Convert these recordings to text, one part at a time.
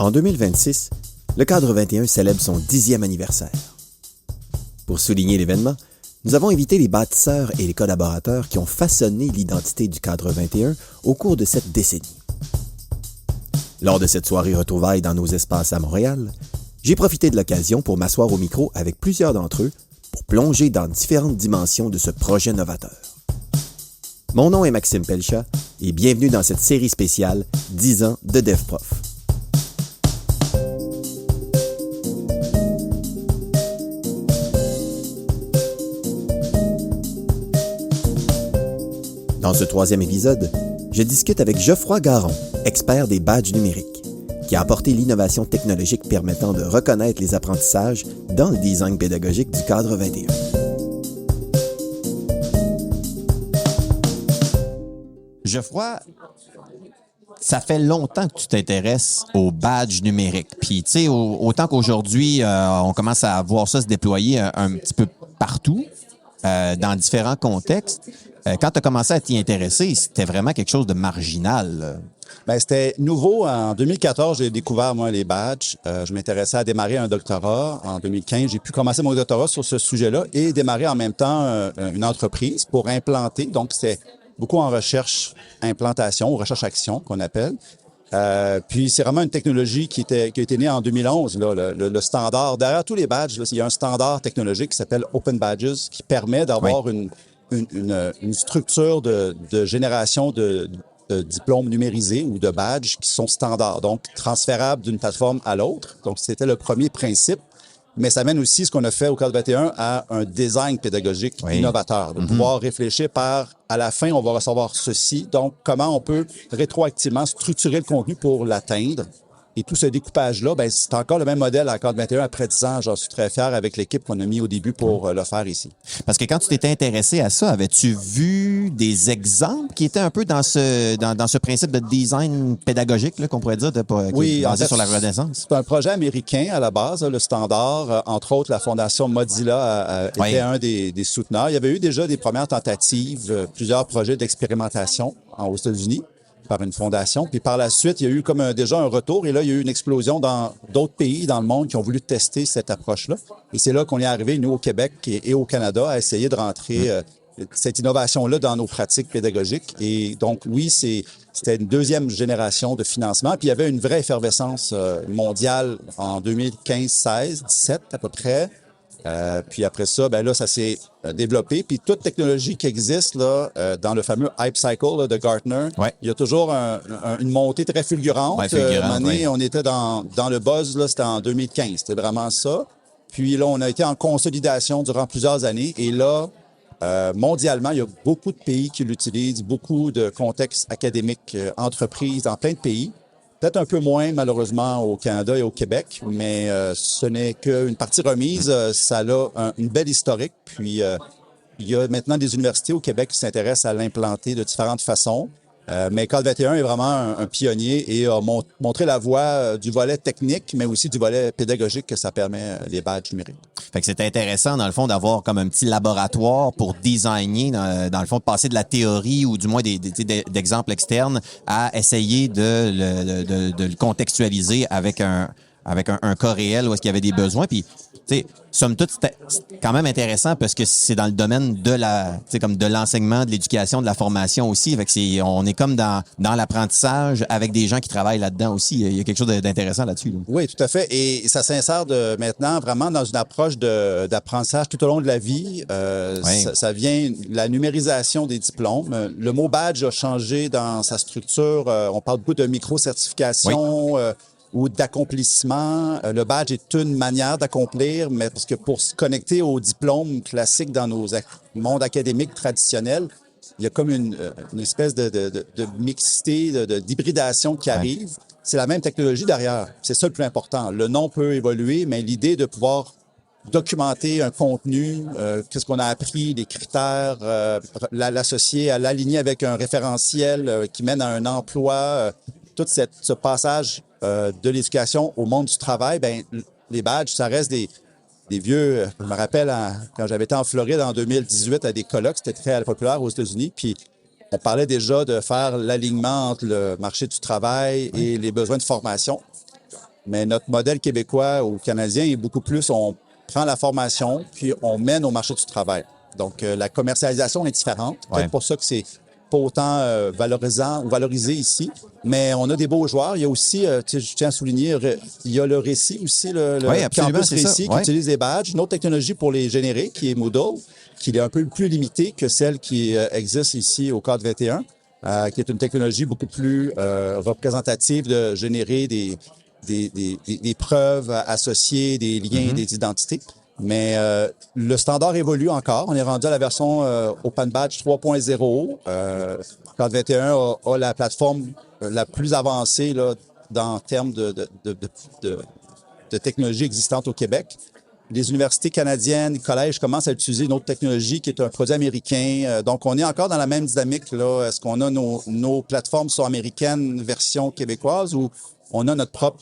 En 2026, le Cadre 21 célèbre son 10e anniversaire. Pour souligner l'événement, nous avons invité les bâtisseurs et les collaborateurs qui ont façonné l'identité du Cadre 21 au cours de cette décennie. Lors de cette soirée retrouvailles dans nos espaces à Montréal, j'ai profité de l'occasion pour m'asseoir au micro avec plusieurs d'entre eux pour plonger dans différentes dimensions de ce projet novateur. Mon nom est Maxime Pelchat et bienvenue dans cette série spéciale 10 ans de DevProf. Dans ce troisième épisode, je discute avec Geoffroy Garon, expert des badges numériques, qui a apporté l'innovation technologique permettant de reconnaître les apprentissages dans le design pédagogique du Cadre 21. Geoffroy, ça fait longtemps que tu t'intéresses aux badges numériques. Puis, tu sais, autant qu'aujourd'hui, on commence à voir ça se déployer un petit peu partout, dans différents contextes. Quand tu as commencé à t'y intéresser, c'était vraiment quelque chose de marginal. Bien, c'était nouveau. En 2014, j'ai découvert, moi, les badges. Je m'intéressais à démarrer un doctorat. En 2015, j'ai pu commencer mon doctorat sur ce sujet-là et démarrer en même temps une entreprise pour implanter. Donc, c'est beaucoup en recherche, implantation, ou recherche-action qu'on appelle. Puis, c'est vraiment une technologie qui a été née en 2011. Là, le standard, derrière tous les badges, là, il y a un standard technologique qui s'appelle Open Badges qui permet d'avoir une structure de génération de diplômes numérisés ou de badges qui sont standards, donc transférables d'une plateforme à l'autre. Donc, c'était le premier principe. Mais ça mène aussi ce qu'on a fait au Cadre 21 à un design pédagogique innovateur, de pouvoir réfléchir à la fin, on va recevoir ceci. Donc, comment on peut rétroactivement structurer le contenu pour l'atteindre. Et tout ce découpage-là, ben c'est encore le même modèle à Cadre 21 après 10 ans. J'en suis très fier avec l'équipe qu'on a mis au début pour le faire ici. Parce que quand tu t'étais intéressé à ça, avais-tu vu des exemples qui étaient un peu dans ce principe de design pédagogique, là, qu'on pourrait dire, basé sur la Renaissance? C'est un projet américain à la base, le standard. Entre autres, la Fondation Mozilla était un des souteneurs. Il y avait eu déjà des premières tentatives, plusieurs projets d'expérimentation aux États-Unis par une fondation. Puis par la suite, il y a eu comme déjà un retour. Et là, il y a eu une explosion dans d'autres pays dans le monde qui ont voulu tester cette approche-là. Et c'est là qu'on est arrivé, nous, au Québec et au Canada, à essayer de rentrer cette innovation-là dans nos pratiques pédagogiques. Et donc, oui, c'était une deuxième génération de financement. Puis il y avait une vraie effervescence mondiale en 2015, 16, 17 à peu près. Puis après ça, ben là, ça s'est développé. Puis toute technologie qui existe là, dans le fameux Hype Cycle là, de Gartner, il y a toujours une montée très fulgurante. On était dans le buzz, là, c'était en 2015. C'était vraiment ça. Puis là, on a été en consolidation durant plusieurs années. Et là, mondialement, il y a beaucoup de pays qui l'utilisent, beaucoup de contextes académiques, entreprises dans plein de pays. Peut-être un peu moins, malheureusement, au Canada et au Québec, mais ce n'est qu'une partie remise. Ça a une belle historique. Puis, il y a maintenant des universités au Québec qui s'intéressent à l'implanter de différentes façons. Mais Cadre 21 est vraiment un pionnier et a montré la voie du volet technique, mais aussi du volet pédagogique que ça permet les badges numériques. Fait que c'était intéressant, dans le fond, d'avoir comme un petit laboratoire pour designer, dans le fond, de passer de la théorie ou du moins d'exemples externes à essayer de le contextualiser avec un cas réel où est-ce qu'il y avait des besoins. Puis, tu sais, somme toute, c'est quand même intéressant parce que c'est dans le domaine de l'enseignement, de l'éducation, de la formation aussi. Fait que on est comme dans l'apprentissage avec des gens qui travaillent là-dedans aussi. Il y a quelque chose d'intéressant là-dessus. Là. Oui, tout à fait. Et ça s'insère maintenant vraiment dans une approche d'apprentissage tout au long de la vie. Ça vient la numérisation des diplômes. Le mot badge a changé dans sa structure. On parle beaucoup de micro-certification. Ou d'accomplissement. Le badge est une manière d'accomplir, mais parce que pour se connecter au diplôme classique dans nos mondes académiques traditionnels, il y a comme une espèce de mixité, d'hybridation qui arrive. C'est la même technologie derrière. C'est ça le plus important. Le nom peut évoluer, mais l'idée de pouvoir documenter un contenu, qu'est-ce qu'on a appris, les critères, l'associer, à l'aligner avec un référentiel qui mène à un emploi, tout ce passage de l'éducation au monde du travail, ben les badges, ça reste des vieux... Je me rappelle quand j'avais été en Floride en 2018 à des colloques, c'était très populaire aux États-Unis, puis on parlait déjà de faire l'alignement entre le marché du travail et les besoins de formation. Mais notre modèle québécois ou canadien est beaucoup plus, on prend la formation, puis on mène au marché du travail. Donc, la commercialisation est différente. Peut-être pour ça que c'est pas autant valorisant ou valorisé ici. Mais on a des beaux joueurs. Il y a aussi, je tiens à souligner, il y a le récit aussi, le campus récit qui utilise des badges. Une autre technologie pour les générer, qui est Moodle, qui est un peu plus limitée que celle qui existe ici au Cadre 21, qui est une technologie beaucoup plus représentative de générer des preuves associées, des liens, des identités. Mais le standard évolue encore. On est rendu à la version Open Badge 3.0. Cadre 21 a la plateforme la plus avancée là, en termes de technologie existante au Québec. Les universités canadiennes, les collèges commencent à utiliser une autre technologie qui est un produit américain. Donc, on est encore dans la même dynamique. Là. Est-ce qu'on a nos plateformes sont américaines, version québécoise, ou on a notre propre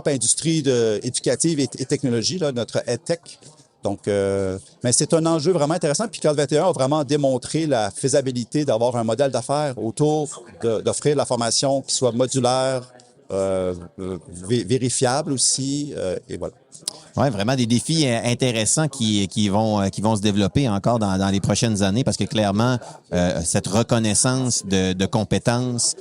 industrie éducative et technologie, là, notre EdTech. Donc, mais c'est un enjeu vraiment intéressant. Puis Cadre 21 a vraiment démontré la faisabilité d'avoir un modèle d'affaires autour d'offrir la formation qui soit modulaire, vérifiable aussi, et voilà. Oui, vraiment des défis intéressants qui vont se développer encore dans les prochaines années parce que clairement, cette reconnaissance de compétences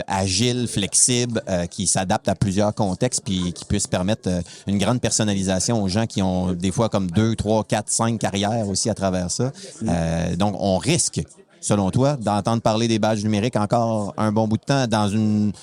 agiles, flexibles, qui s'adaptent à plusieurs contextes puis qui puissent permettre une grande personnalisation aux gens qui ont des fois comme 2, 3, 4, 5 carrières aussi à travers ça. Donc, on risque, selon toi, d'entendre parler des badges numériques encore un bon bout de temps dans une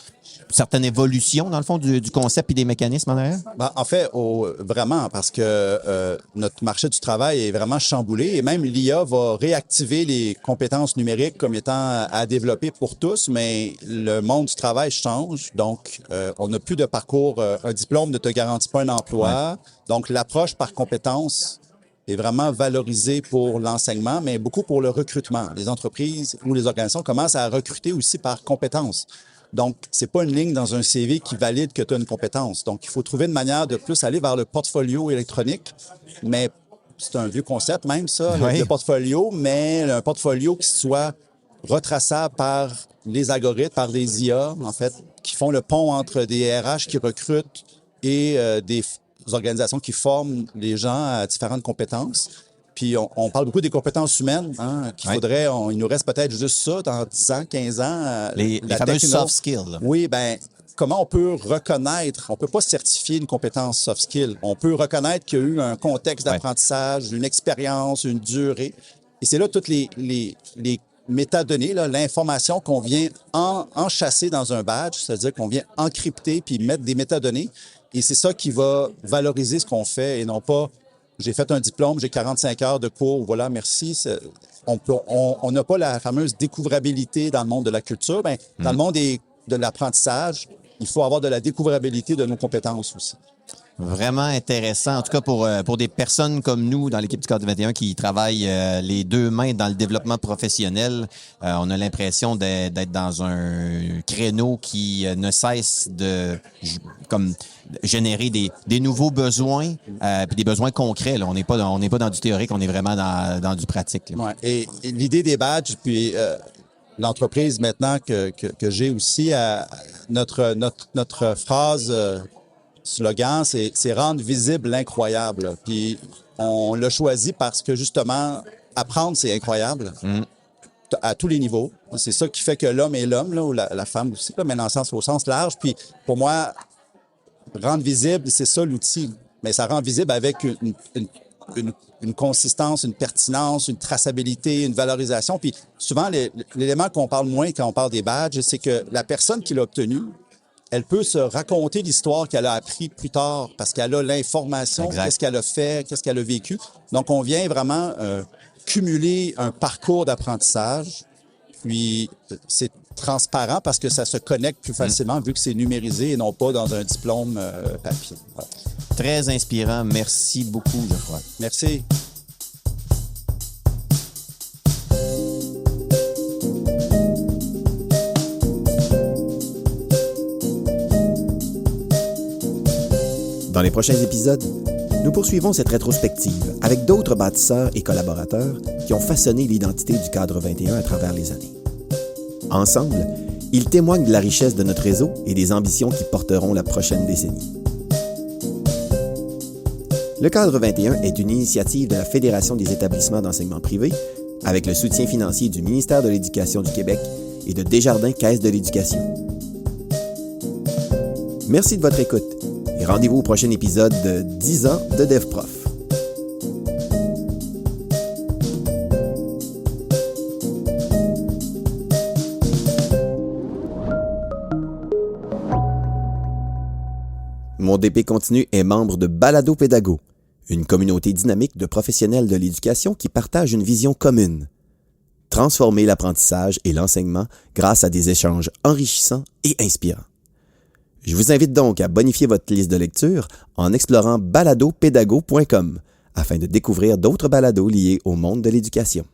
certaine évolution, dans le fond, du concept et des mécanismes en arrière? En fait, vraiment, parce que notre marché du travail est vraiment chamboulé et même l'IA va réactiver les compétences numériques comme étant à développer pour tous, mais le monde du travail change. Donc, on n'a plus de parcours. Un diplôme ne te garantit pas un emploi. Ouais. Donc, l'approche par compétences est vraiment valorisée pour l'enseignement, mais beaucoup pour le recrutement. Les entreprises ou les organisations commencent à recruter aussi par compétences. Donc, c'est pas une ligne dans un CV qui valide que tu as une compétence. Donc, il faut trouver une manière de plus aller vers le portfolio électronique, mais c'est un vieux concept même, ça, oui. le portfolio, mais un portfolio qui soit retraçable par les algorithmes, par des IA, en fait, qui font le pont entre des RH qui recrutent et des organisations qui forment les gens à différentes compétences. Puis on parle beaucoup des compétences humaines, hein, qu'il faudrait, il nous reste peut-être juste ça dans 10 ans, 15 ans. Les fameux soft skills. Oui, bien, comment on peut reconnaître, on peut pas certifier une compétence soft skill. On peut reconnaître qu'il y a eu un contexte d'apprentissage, une expérience, une durée. Et c'est là toutes les métadonnées, là, l'information qu'on vient enchasser dans un badge, c'est-à-dire qu'on vient encrypter puis mettre des métadonnées. Et c'est ça qui va valoriser ce qu'on fait et non pas j'ai fait un diplôme, j'ai 45 heures de cours, voilà, merci. On n'a pas la fameuse découvrabilité dans le monde de la culture. Bien, dans le monde de l'apprentissage, il faut avoir de la découvrabilité de nos compétences aussi. Vraiment intéressant. En tout cas, pour des personnes comme nous, dans l'équipe du Cadre 21, qui travaillent les deux mains dans le développement professionnel, on a l'impression d'être dans un créneau qui ne cesse de générer des nouveaux besoins, puis des besoins concrets. Là. On n'est pas dans du théorique, on est vraiment dans du pratique. Ouais. Et l'idée des badges, puis l'entreprise maintenant que j'ai aussi, notre phrase slogan, c'est rendre visible l'incroyable. Puis on l'a choisi parce que justement, apprendre, c'est incroyable. À tous les niveaux. C'est ça qui fait que l'homme est l'homme, là, ou la femme aussi, là, mais dans le sens, au sens large. Puis pour moi, rendre visible, c'est ça l'outil. Mais ça rend visible avec une consistance, une pertinence, une traçabilité, une valorisation. Puis souvent, l'élément qu'on parle moins quand on parle des badges, c'est que la personne qui l'a obtenu, elle peut se raconter l'histoire qu'elle a appris plus tard parce qu'elle a l'information, qu'est-ce qu'elle a fait, qu'est-ce qu'elle a vécu. Donc, on vient vraiment cumuler un parcours d'apprentissage. Puis, c'est transparent parce que ça se connecte plus facilement vu que c'est numérisé et non pas dans un diplôme papier. Voilà. Très inspirant. Merci beaucoup, Geoffroy. Merci. Dans les prochains épisodes, nous poursuivons cette rétrospective avec d'autres bâtisseurs et collaborateurs qui ont façonné l'identité du Cadre 21 à travers les années. Ensemble, Il témoigne de la richesse de notre réseau et des ambitions qui porteront la prochaine décennie. Le Cadre 21 est une initiative de la Fédération des établissements d'enseignement privé avec le soutien financier du ministère de l'Éducation du Québec et de Desjardins Caisse de l'Éducation. Merci de votre écoute et rendez-vous au prochain épisode de 10 ans de DevProf. Mon DP Continu est membre de Balado Pédago, une communauté dynamique de professionnels de l'éducation qui partagent une vision commune. Transformer l'apprentissage et l'enseignement grâce à des échanges enrichissants et inspirants. Je vous invite donc à bonifier votre liste de lecture en explorant baladopédago.com afin de découvrir d'autres balados liés au monde de l'éducation.